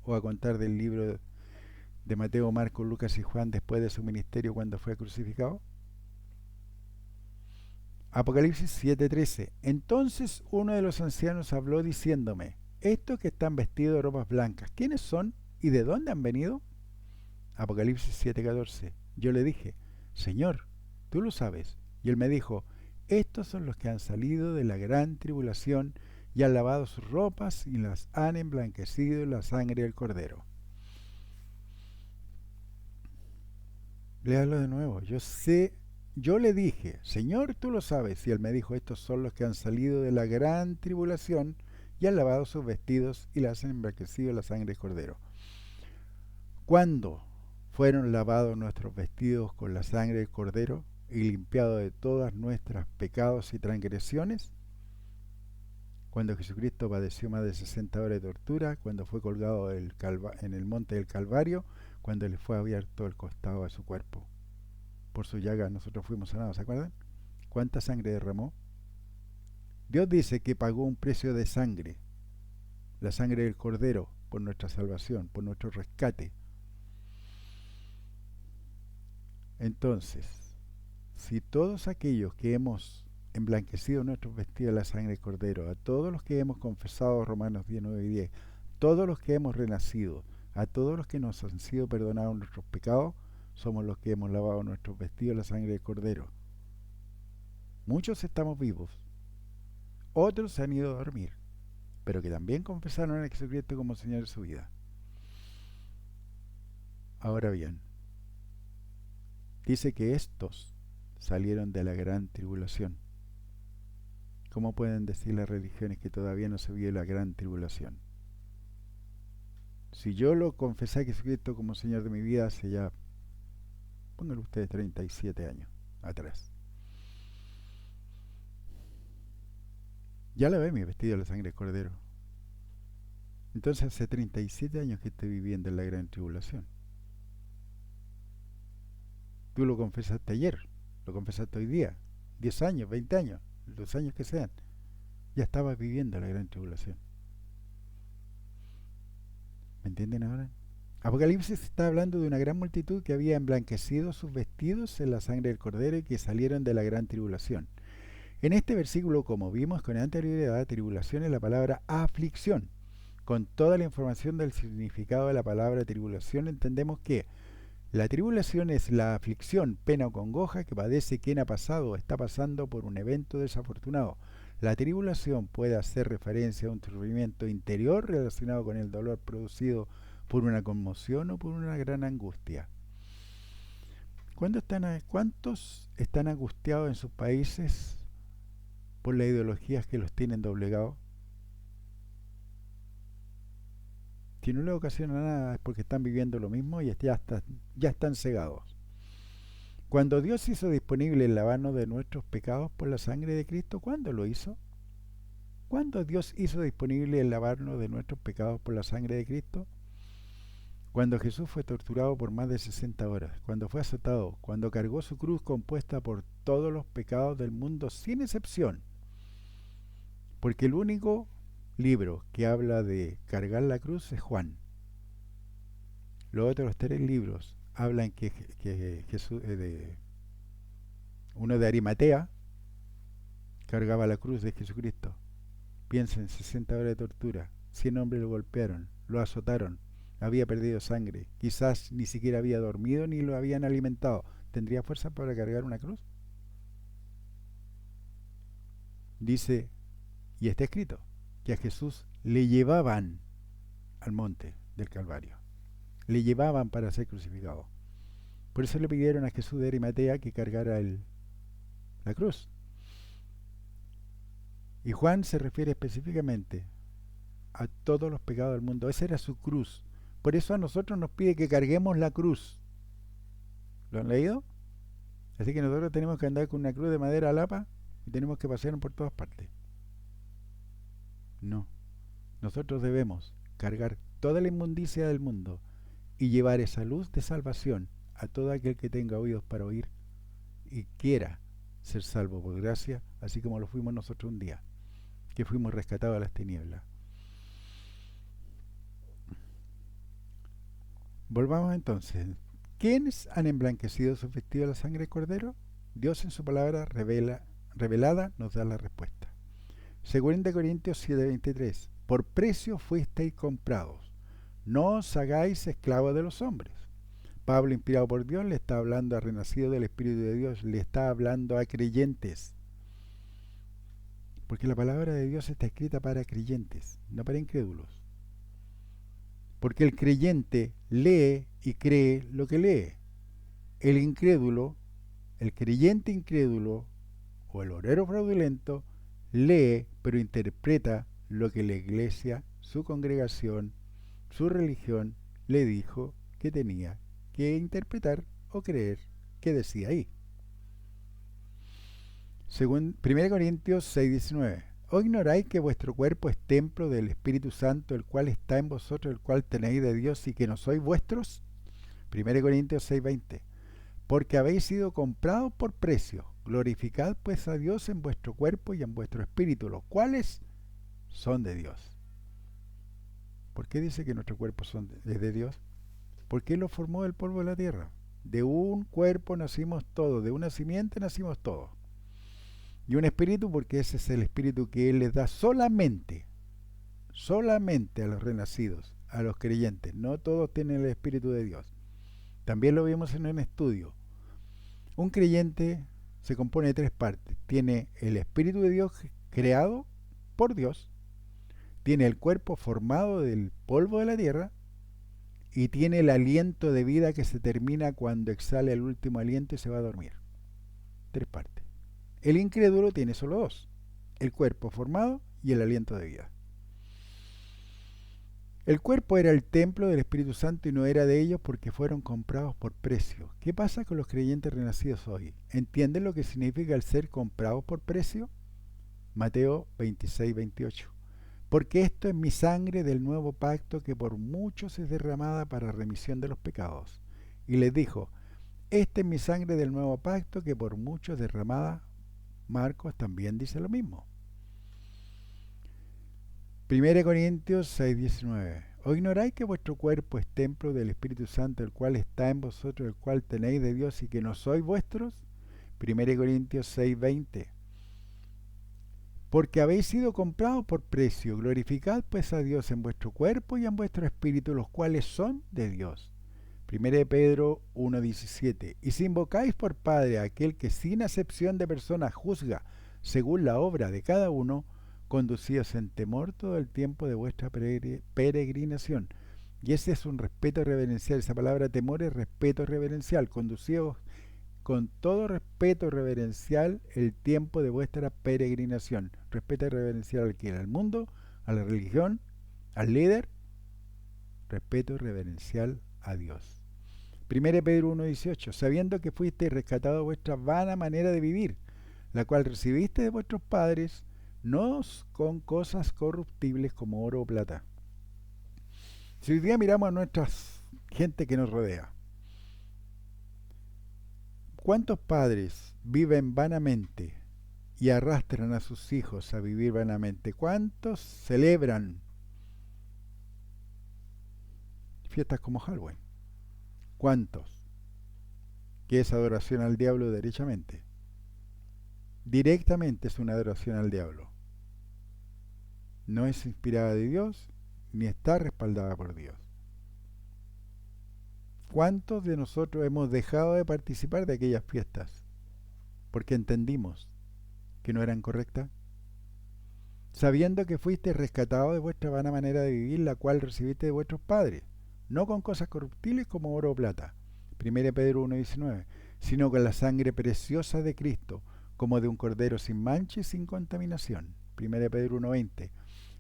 Speaker 1: ¿O a contar del libro de Mateo, Marcos, Lucas y Juan después de su ministerio cuando fue crucificado? Apocalipsis 7:13. Entonces uno de los ancianos habló diciéndome, estos que están vestidos de ropas blancas, ¿quiénes son y de dónde han venido? Apocalipsis 7:14. Yo le dije, Señor, tú lo sabes. Y él me dijo, estos son los que han salido de la gran tribulación y han lavado sus ropas y las han emblanquecido en la sangre del Cordero. Léalo de nuevo. Yo sé, yo le dije, Señor, tú lo sabes. Y él me dijo, estos son los que han salido de la gran tribulación y han lavado sus vestidos y las han emblanquecido en la sangre del Cordero. ¿Cuándo fueron lavados nuestros vestidos con la sangre del Cordero y limpiados de todas nuestras pecados y transgresiones? Cuando Jesucristo padeció más de 60 horas de tortura, cuando fue colgado en el monte del Calvario, cuando le fue abierto el costado de su cuerpo. Por su llaga nosotros fuimos sanados, ¿se acuerdan? ¿Cuánta sangre derramó? Dios dice que pagó un precio de sangre, la sangre del Cordero, por nuestra salvación, por nuestro rescate. Entonces, si todos aquellos que hemos emblanquecido nuestros vestidos de la sangre del Cordero, a todos los que hemos confesado Romanos 10, 9 y 10, todos los que hemos renacido, a todos los que nos han sido perdonados nuestros pecados, somos los que hemos lavado nuestros vestidos de la sangre del Cordero. Muchos estamos vivos, otros se han ido a dormir, pero que también confesaron a Jesucristo como Señor de su vida. Ahora bien, dice que estos salieron de la gran tribulación. ¿Cómo pueden decir las religiones que todavía no se vio la gran tribulación? Si yo lo confesé a Jesucristo como Señor de mi vida hace ya, pónganlo ustedes, 37 años atrás. Ya la ve mi vestido de la sangre del Cordero. Entonces hace 37 años que estoy viviendo en la gran tribulación. Tú lo confesaste ayer, lo confesaste hoy día, 10 años, 20 años, los años que sean. Ya estabas viviendo la gran tribulación. ¿Me entienden ahora? Apocalipsis está hablando de una gran multitud que había emblanquecido sus vestidos en la sangre del Cordero y que salieron de la gran tribulación. En este versículo, como vimos con anterioridad, tribulación es la palabra aflicción. Con toda la información del significado de la palabra tribulación, entendemos que la tribulación es la aflicción, pena o congoja que padece quien ha pasado o está pasando por un evento desafortunado. La tribulación puede hacer referencia a un sufrimiento interior relacionado con el dolor producido por una conmoción o por una gran angustia. ¿Cuántos están angustiados en sus países por las ideologías que los tienen doblegados? Si no les ocasiona nada es porque están viviendo lo mismo y ya están cegados. Cuando Dios hizo disponible el lavarnos de nuestros pecados por la sangre de Cristo, ¿cuándo lo hizo? ¿Cuándo Dios hizo disponible el lavarnos de nuestros pecados por la sangre de Cristo? Cuando Jesús fue torturado por más de 60 horas, cuando fue azotado, cuando cargó su cruz compuesta por todos los pecados del mundo sin excepción. Porque el único libro que habla de cargar la cruz es Juan. Los otros 3 libros hablan que Jesús, uno de Arimatea, cargaba la cruz de Jesucristo. Piensen, 60 horas de tortura, 100 hombres lo golpearon, lo azotaron, había perdido sangre, quizás ni siquiera había dormido ni lo habían alimentado. ¿Tendría fuerza para cargar una cruz? Dice, y está escrito, que a Jesús le llevaban al monte del Calvario. Le llevaban para ser crucificado. Por eso le pidieron a Jesús de Arimatea que cargara la cruz. Y Juan se refiere específicamente a todos los pecados del mundo. Esa era su cruz. Por eso a nosotros nos pide que carguemos la cruz. ¿Lo han leído? Así que nosotros tenemos que andar con una cruz de madera a lapa y tenemos que pasear por todas partes. No. Nosotros debemos cargar toda la inmundicia del mundo y llevar esa luz de salvación a todo aquel que tenga oídos para oír y quiera ser salvo por gracia, así como lo fuimos nosotros un día, que fuimos rescatados de las tinieblas. Volvamos entonces. ¿Quiénes han emblanquecido sus vestidos de la sangre del Cordero? Dios en su palabra revelada nos da la respuesta. 2 Corintios 7:23. Por precio fuisteis comprados. No os hagáis esclavos de los hombres. Pablo, inspirado por Dios, le está hablando a renacido del Espíritu de Dios, le está hablando a creyentes. Porque la palabra de Dios está escrita para creyentes, no para incrédulos. Porque el creyente lee y cree lo que lee. el incrédulo, el creyente incrédulo o el obrero fraudulento lee pero interpreta lo que la iglesia, su congregación, su religión le dijo que tenía que interpretar o creer que decía ahí. Según 1 Corintios 6:19. ¿O ignoráis que vuestro cuerpo es templo del Espíritu Santo, el cual está en vosotros, el cual tenéis de Dios y que no sois vuestros? 1 Corintios 6:20. Porque habéis sido comprados por precio. Glorificad pues a Dios en vuestro cuerpo y en vuestro espíritu, los cuales son de Dios. ¿Por qué dice que nuestro cuerpo es de Dios? Porque Él lo formó del polvo de la tierra. De un cuerpo nacimos todos, de una simiente nacimos todos. Y un espíritu porque ese es el espíritu que Él les da solamente a los renacidos, a los creyentes. No todos tienen el espíritu de Dios. También lo vimos en un estudio. Un creyente se compone de tres partes. Tiene el espíritu de Dios creado por Dios, tiene el cuerpo formado del polvo de la tierra y tiene el aliento de vida que se termina cuando exhala el último aliento y se va a dormir. Tres partes. El incrédulo tiene solo dos: el cuerpo formado y el aliento de vida. El cuerpo era el templo del Espíritu Santo y no era de ellos porque fueron comprados por precio. ¿Qué pasa con los creyentes renacidos hoy? ¿Entienden lo que significa el ser comprados por precio? Mateo 26:28. Porque esto es mi sangre del nuevo pacto que por muchos es derramada para remisión de los pecados. Y les dijo, esta es mi sangre del nuevo pacto que por muchos es derramada. Marcos también dice lo mismo. 1 Corintios 6:19. ¿O ignoráis que vuestro cuerpo es templo del Espíritu Santo, el cual está en vosotros, el cual tenéis de Dios y que no sois vuestros? 1 Corintios 6:20. Porque habéis sido comprados por precio, glorificad pues a Dios en vuestro cuerpo y en vuestro espíritu, los cuales son de Dios. 1 Pedro 1:17. Y si invocáis por Padre a aquel que sin acepción de personas juzga según la obra de cada uno, conducíos en temor todo el tiempo de vuestra peregrinación. Y ese es un respeto reverencial. Esa palabra temor es respeto reverencial. Conducíos con todo respeto reverencial el tiempo de vuestra peregrinación. Respeto reverencial al que al mundo, a la religión, al líder. Respeto reverencial a Dios. 1 Pedro 1:18. Sabiendo que fuisteis rescatados de vuestra vana manera de vivir, la cual recibiste de vuestros padres, no con cosas corruptibles como oro o plata. Si hoy día miramos a nuestra gente que nos rodea, ¿cuántos padres viven vanamente y arrastran a sus hijos a vivir vanamente? ¿Cuántos celebran fiestas como Halloween? ¿Cuántos? Que es adoración al diablo derechamente. Directamente es una adoración al diablo. No es inspirada de Dios, ni está respaldada por Dios. ¿Cuántos de nosotros hemos dejado de participar de aquellas fiestas porque entendimos que no eran correctas? Sabiendo que fuiste rescatado de vuestra vana manera de vivir, la cual recibiste de vuestros padres, no con cosas corruptibles como oro o plata, 1 Pedro 1:19, sino con la sangre preciosa de Cristo, como de un cordero sin mancha y sin contaminación, 1 Pedro 1:20,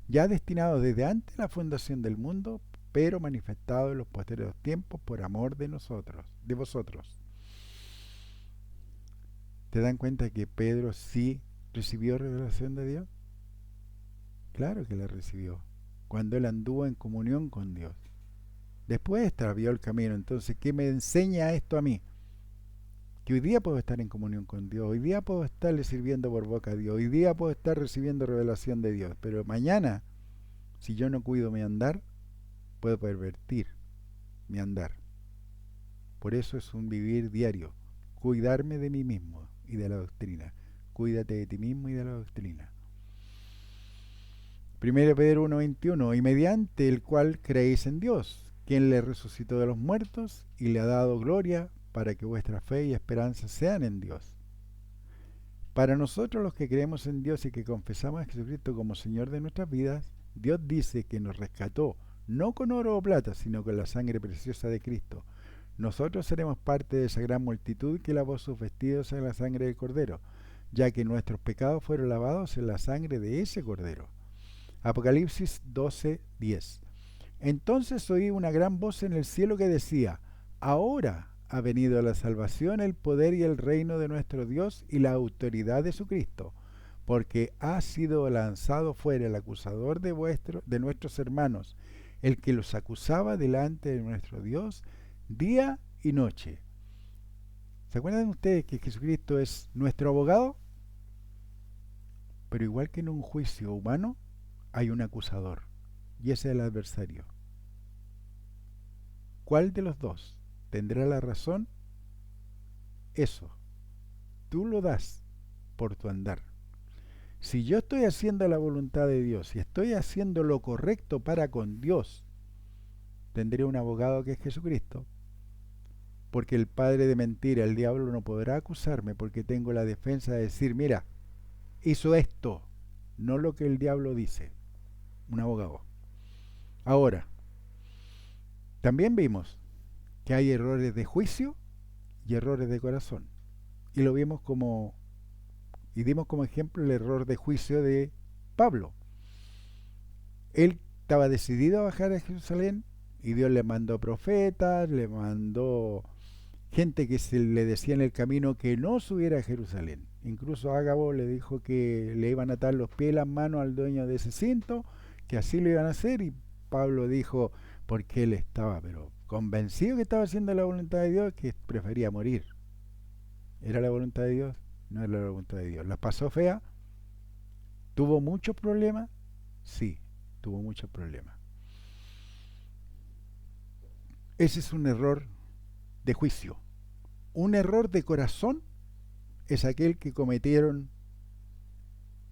Speaker 1: ya destinado desde antes la fundación del mundo, pero manifestado en los posteriores tiempos por amor de nosotros, de vosotros. ¿Te dan cuenta que Pedro sí recibió revelación de Dios? Claro que la recibió, cuando él anduvo en comunión con Dios. Después extravió el camino. Entonces, ¿qué me enseña esto a mí? Que hoy día puedo estar en comunión con Dios, hoy día puedo estarle sirviendo por boca a Dios, hoy día puedo estar recibiendo revelación de Dios, pero mañana, si yo no cuido mi andar, puedo pervertir mi andar. Por eso es un vivir diario, cuidarme de mí mismo y de la doctrina. Cuídate de ti mismo y de la doctrina. 1 Pedro 1:21, y mediante el cual creéis en Dios, quien le resucitó de los muertos y le ha dado gloria, para que vuestra fe y esperanza sean en Dios. Para nosotros los que creemos en Dios y que confesamos a Jesucristo como Señor de nuestras vidas, Dios dice que nos rescató, no con oro o plata, sino con la sangre preciosa de Cristo, nosotros seremos parte de esa gran multitud que lavó sus vestidos en la sangre del Cordero, ya que nuestros pecados fueron lavados en la sangre de ese Cordero. Apocalipsis 12:10. Entonces oí una gran voz en el cielo que decía: ahora ha venido la salvación, el poder y el reino de nuestro Dios y la autoridad de su Cristo, porque ha sido lanzado fuera el acusador de nuestros hermanos, el que los acusaba delante de nuestro Dios día y noche. ¿Se acuerdan ustedes que Jesucristo es nuestro abogado? Pero igual que en un juicio humano, hay un acusador, y ese es el adversario. ¿Cuál de los dos tendrá la razón? Eso, tú lo das por tu andar. Si yo estoy haciendo la voluntad de Dios y estoy haciendo lo correcto para con Dios, tendré un abogado que es Jesucristo, porque el padre de mentira, el diablo, no podrá acusarme porque tengo la defensa de decir: mira, hizo esto, no lo que el diablo dice. Un abogado. Ahora, también vimos que hay errores de juicio y errores de corazón. Y lo vimos y dimos como ejemplo el error de juicio de Pablo. Él estaba decidido a bajar a Jerusalén y Dios le mandó profetas, le mandó gente que se le decía en el camino que no subiera a Jerusalén. Incluso Ágabo le dijo que le iban a atar los pies y las manos al dueño de ese cinto, que así lo iban a hacer, y Pablo dijo, porque él estaba pero convencido que estaba haciendo la voluntad de Dios, que prefería morir. ¿Era la voluntad de Dios? No era la voluntad de Dios. ¿La pasó fea? ¿Tuvo muchos problemas? Sí, tuvo muchos problemas. Ese es un error de juicio. Un error de corazón es aquel que cometieron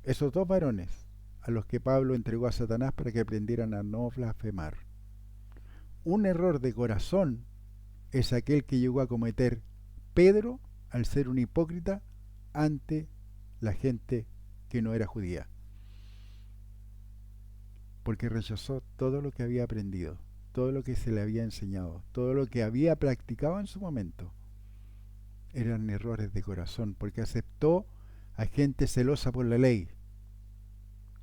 Speaker 1: esos dos varones a los que Pablo entregó a Satanás para que aprendieran a no blasfemar. Un error de corazón es aquel que llegó a cometer Pedro al ser un hipócrita ante la gente que no era judía, porque rechazó todo lo que había aprendido, todo lo que se le había enseñado, todo lo que había practicado en su momento. Eran errores de corazón, porque aceptó a gente celosa por la ley,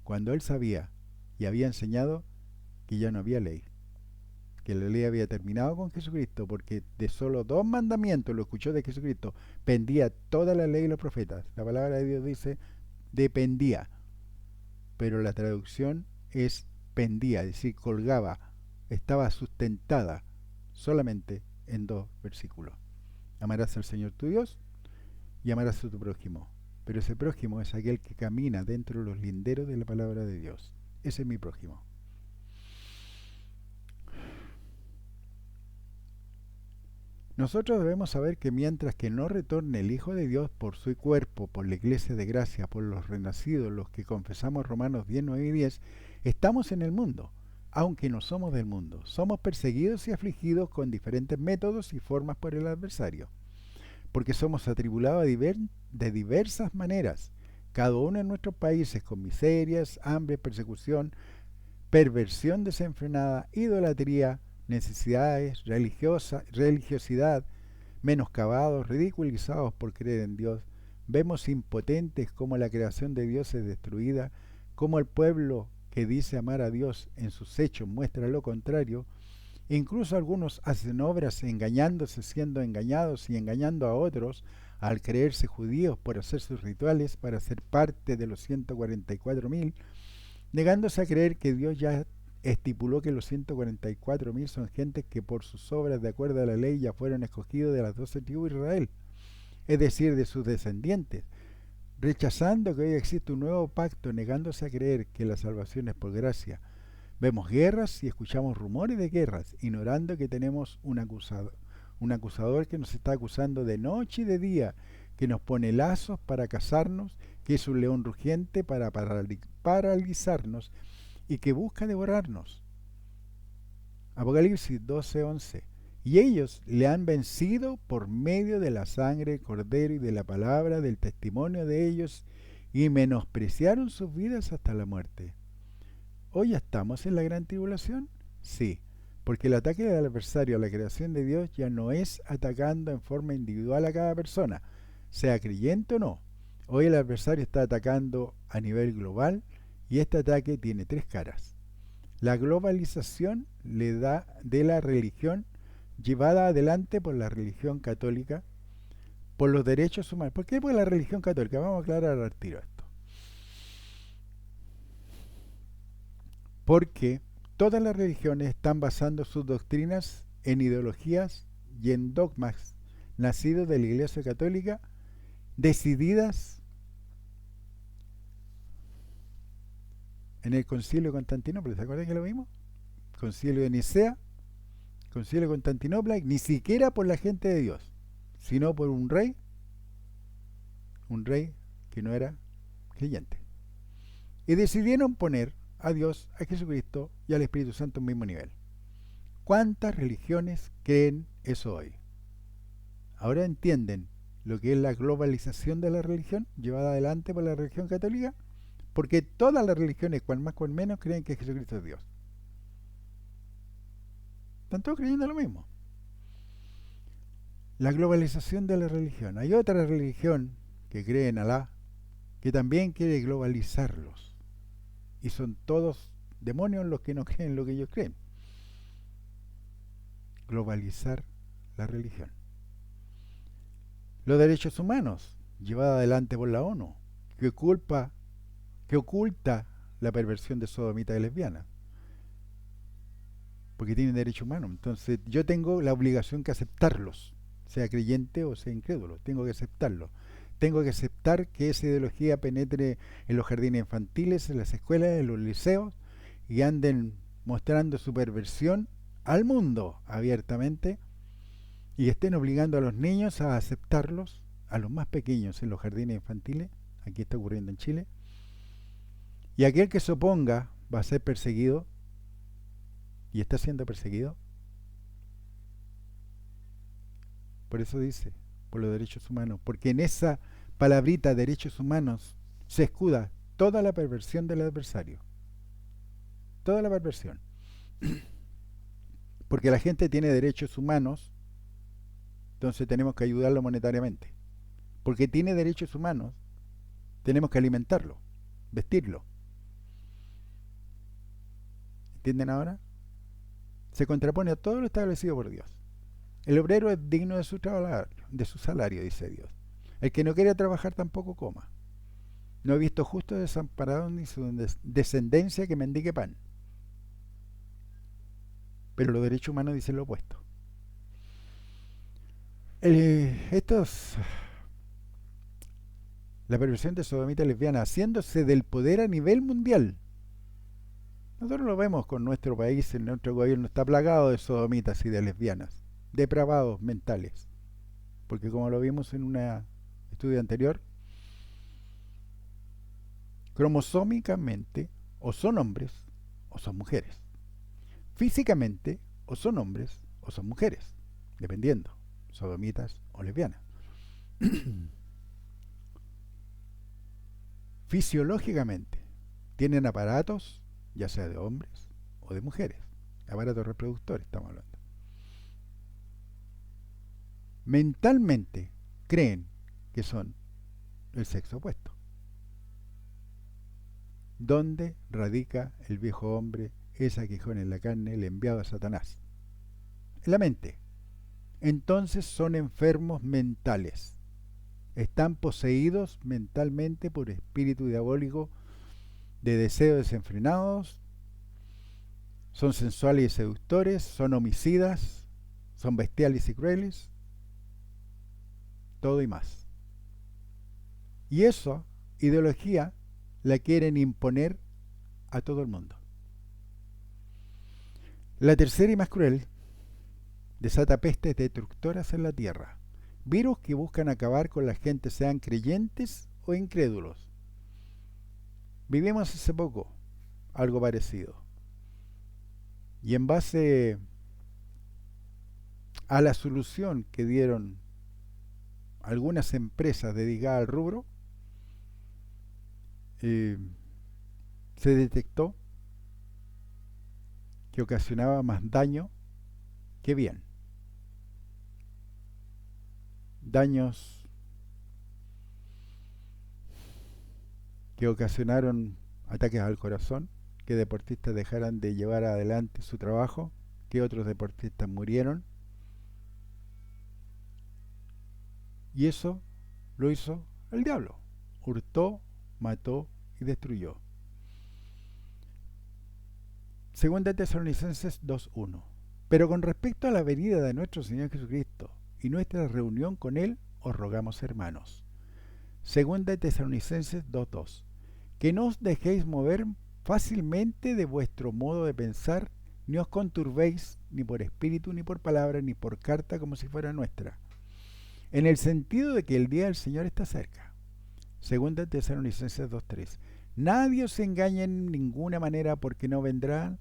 Speaker 1: cuando él sabía y había enseñado que ya no había ley, que la ley había terminado con Jesucristo, porque de solo 2 mandamientos lo escuchó de Jesucristo, pendía toda la ley y los profetas. La palabra de Dios dice dependía, pero la traducción es pendía, es decir, colgaba, estaba sustentada solamente en 2 versículos. Amarás al Señor tu Dios y amarás a tu prójimo. Pero ese prójimo es aquel que camina dentro de los linderos de la palabra de Dios. Ese es mi prójimo. Nosotros debemos saber que mientras que no retorne el Hijo de Dios por su cuerpo, por la iglesia de gracia, por los renacidos, los que confesamos Romanos 10, 9 y 10, estamos en el mundo, aunque no somos del mundo. Somos perseguidos y afligidos con diferentes métodos y formas por el adversario, porque somos atribulados de diversas maneras, cada uno en nuestros países, con miserias, hambre, persecución, perversión desenfrenada, idolatría, necesidades, religiosidad, menoscabados, ridiculizados por creer en Dios. Vemos impotentes cómo la creación de Dios es destruida, cómo el pueblo que dice amar a Dios en sus hechos muestra lo contrario. Incluso algunos hacen obras engañándose, siendo engañados y engañando a otros al creerse judíos por hacer sus rituales para ser parte de los 144.000, negándose a creer que Dios ya estipuló que los 144.000 son gentes que por sus obras de acuerdo a la ley ya fueron escogidos de las 12 tribus de Israel, es decir, de sus descendientes, rechazando que hoy existe un nuevo pacto, negándose a creer que la salvación es por gracia. Vemos guerras y escuchamos rumores de guerras, ignorando que tenemos un acusador que nos está acusando de noche y de día, que nos pone lazos para cazarnos, que es un león rugiente para paralizarnos y que busca devorarnos. Apocalipsis 12:11. Y ellos le han vencido por medio de la sangre del Cordero y de la palabra del testimonio de ellos, y menospreciaron sus vidas hasta la muerte. ¿Hoy estamos en la gran tribulación? Sí, Porque el ataque del adversario a la creación de Dios ya no es atacando en forma individual a cada persona, sea creyente o no. Hoy el adversario está atacando a nivel global y este ataque tiene tres caras. La globalización le da de la religión llevada adelante por la religión católica, por los derechos humanos. ¿Por qué por la religión católica? Vamos a aclarar al tiro esto. Porque todas las religiones están basando sus doctrinas en ideologías y en dogmas nacidos de la Iglesia Católica, decididas en el Concilio de Constantinopla. ¿Se acuerdan que lo vimos? Concilio de Nicea, Concilio de Constantinopla, ni siquiera por la gente de Dios, sino por un rey que no era creyente. Y decidieron poner a Dios, a Jesucristo y al Espíritu Santo en un mismo nivel. ¿Cuántas religiones creen eso hoy? ¿Ahora entienden lo que es la globalización de la religión llevada adelante por la religión católica? Porque todas las religiones, cual más cual menos, creen que Jesucristo es Dios. Están todos creyendo lo mismo. La globalización de la religión. Hay otra religión que cree en Alá, que también quiere globalizarlos. Y son todos demonios los que no creen lo que ellos creen. Globalizar la religión. Los derechos humanos, llevada adelante por la ONU, que oculta la perversión de sodomitas y lesbianas, porque tienen derecho humano. Entonces yo tengo la obligación que aceptarlos, sea creyente o sea incrédulo, tengo que aceptarlos. Tengo que aceptar que esa ideología penetre en los jardines infantiles, en las escuelas, en los liceos, y anden mostrando su perversión al mundo abiertamente, y estén obligando a los niños a aceptarlos, a los más pequeños en los jardines infantiles. Aquí está ocurriendo en Chile. Y aquel que se oponga va a ser perseguido, y está siendo perseguido. Por eso dice, por los derechos humanos, porque en esa palabrita derechos humanos se escuda toda la perversión del adversario. Toda la perversión. Porque la gente tiene derechos humanos, entonces tenemos que ayudarlo monetariamente. Porque tiene derechos humanos, tenemos que alimentarlo, vestirlo. ¿Entienden ahora? Se contrapone a todo lo establecido por Dios. El obrero es digno de su salario, dice Dios. El que no quiere trabajar tampoco coma. No he visto justo desamparado ni su descendencia que mendigue pan. Pero los derechos humanos dicen lo opuesto. La perversión de sodomita lesbiana haciéndose del poder a nivel mundial. Nosotros lo vemos con nuestro país, nuestro gobierno está plagado de sodomitas y de lesbianas, depravados mentales. Porque como lo vimos en un estudio anterior, cromosómicamente o son hombres o son mujeres. Físicamente o son hombres o son mujeres, dependiendo, sodomitas o lesbianas. Fisiológicamente tienen aparatos, ya sea de hombres o de mujeres, aparatos reproductores estamos hablando. Mentalmente creen que son el sexo opuesto. ¿Dónde radica el viejo hombre, ese aguijón en la carne, el enviado a Satanás? En la mente. Entonces son enfermos mentales. Están poseídos mentalmente por espíritu diabólico de deseos desenfrenados, son sensuales y seductores, son homicidas, son bestiales y crueles, todo y más. Y esa ideología la quieren imponer a todo el mundo. La tercera y más cruel desata pestes destructoras en la tierra, virus que buscan acabar con la gente, sean creyentes o incrédulos. Vivimos hace poco algo parecido. Y en base a la solución que dieron algunas empresas dedicadas al rubro, se detectó que ocasionaba más daño Qué bien. Daños que ocasionaron ataques al corazón, que deportistas dejaran de llevar adelante su trabajo, que otros deportistas murieron. Y eso lo hizo el diablo. Hurtó, mató y destruyó. Segunda Tesalonicenses 2:1. Pero con respecto a la venida de nuestro Señor Jesucristo y nuestra reunión con Él, os rogamos, hermanos. Segunda Tesalonicenses 2:2. Que no os dejéis mover fácilmente de vuestro modo de pensar, ni os conturbéis ni por espíritu, ni por palabra, ni por carta como si fuera nuestra, en el sentido de que el día del Señor está cerca. Segunda Tesalonicenses 2:3. Nadie os engañe en ninguna manera, porque no vendrá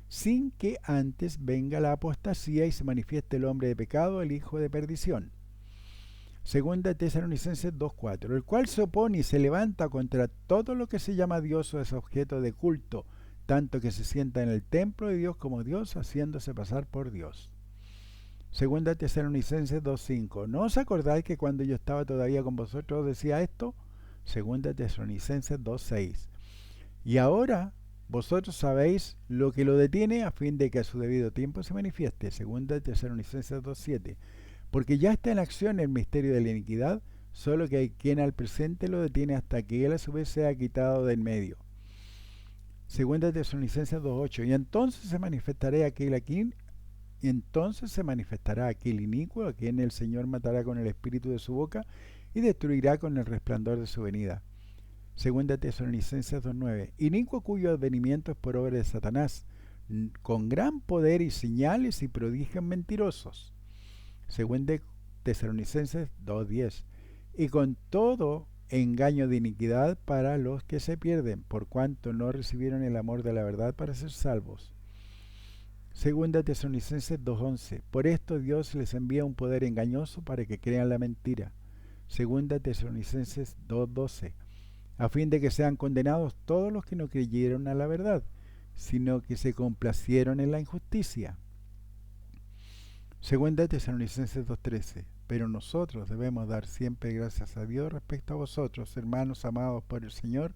Speaker 1: sin que antes venga la apostasía y se manifieste el hombre de pecado, el hijo de perdición. Segunda Tesalonicenses 2:4. El cual se opone y se levanta contra todo lo que se llama Dios o es objeto de culto, tanto que se sienta en el templo de Dios como Dios, haciéndose pasar por Dios. Segunda Tesalonicenses 2:5. ¿No os acordáis que cuando yo estaba todavía con vosotros decía esto? Segunda Tesalonicenses 2:6. Y ahora vosotros sabéis lo que lo detiene, a fin de que a su debido tiempo se manifieste. Segunda Tesalonicenses 2:7. Porque ya está en acción el misterio de la iniquidad, solo que hay quien al presente lo detiene hasta que él a su vez sea quitado del medio. Segunda Tesalonicenses 2:8. Y entonces se manifestará aquel inicuo, a quien el Señor matará con el espíritu de su boca y destruirá con el resplandor de su venida. Segunda Tesalonicenses 2:9. Inicuo cuyo advenimiento es por obra de Satanás, con gran poder y señales y prodigios mentirosos. Segunda Tesalonicenses 2:10. Y con todo engaño de iniquidad para los que se pierden, por cuanto no recibieron el amor de la verdad para ser salvos. Segunda Tesalonicenses 2:11. Por esto Dios les envía un poder engañoso para que crean la mentira. Segunda Tesalonicenses 2:12. A fin de que sean condenados todos los que no creyeron a la verdad, sino que se complacieron en la injusticia. Segunda Tesalonicenses 2:13. Pero nosotros debemos dar siempre gracias a Dios respecto a vosotros, hermanos amados por el Señor,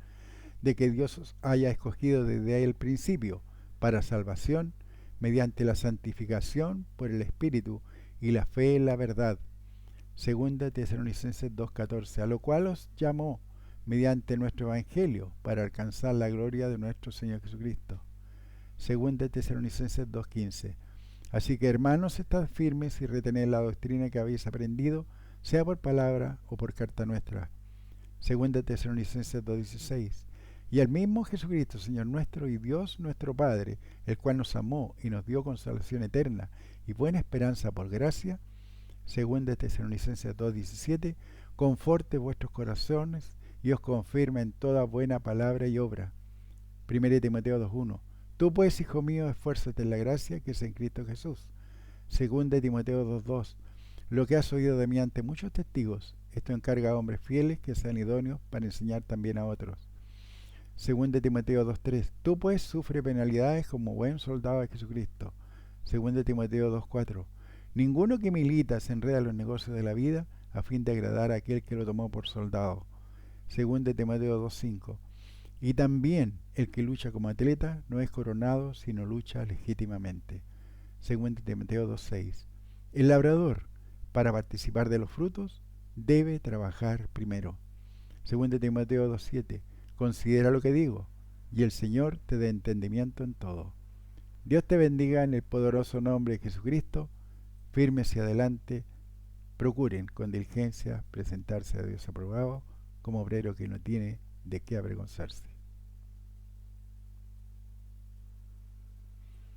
Speaker 1: de que Dios os haya escogido desde el principio para salvación, mediante la santificación por el Espíritu y la fe en la verdad. Segunda Tesalonicenses 2:14. A lo cual os llamó mediante nuestro Evangelio para alcanzar la gloria de nuestro Señor Jesucristo. Segunda Tesalonicenses 2:15. Así que, hermanos, estad firmes y retened la doctrina que habéis aprendido, sea por palabra o por carta nuestra. Segunda Tesalonicenses 2:16. Y el mismo Jesucristo, Señor nuestro y Dios nuestro Padre, el cual nos amó y nos dio consolación eterna y buena esperanza por gracia. Segunda Tesalonicenses 2:17. Conforte vuestros corazones y os confirme en toda buena palabra y obra. Primera Timoteo 2:1. Tú pues, hijo mío, esfuérzate en la gracia que es en Cristo Jesús. Segunda Timoteo 2:2. Lo que has oído de mí ante muchos testigos, esto encarga a hombres fieles que sean idóneos para enseñar también a otros. Segunda Timoteo 2:3. Tú pues sufre penalidades como buen soldado de Jesucristo. Segunda Timoteo 2:4. Ninguno que milita se enreda en los negocios de la vida a fin de agradar a aquel que lo tomó por soldado. Segunda Timoteo 2:5. Y también el que lucha como atleta no es coronado, sino lucha legítimamente. Segunda Timoteo 2:6. El labrador, para participar de los frutos, debe trabajar primero. Segunda Timoteo 2:7. Considera lo que digo, y el Señor te dé entendimiento en todo. Dios te bendiga en el poderoso nombre de Jesucristo. Firme hacia adelante. Procuren con diligencia presentarse a Dios aprobado como obrero que no tiene de qué avergonzarse.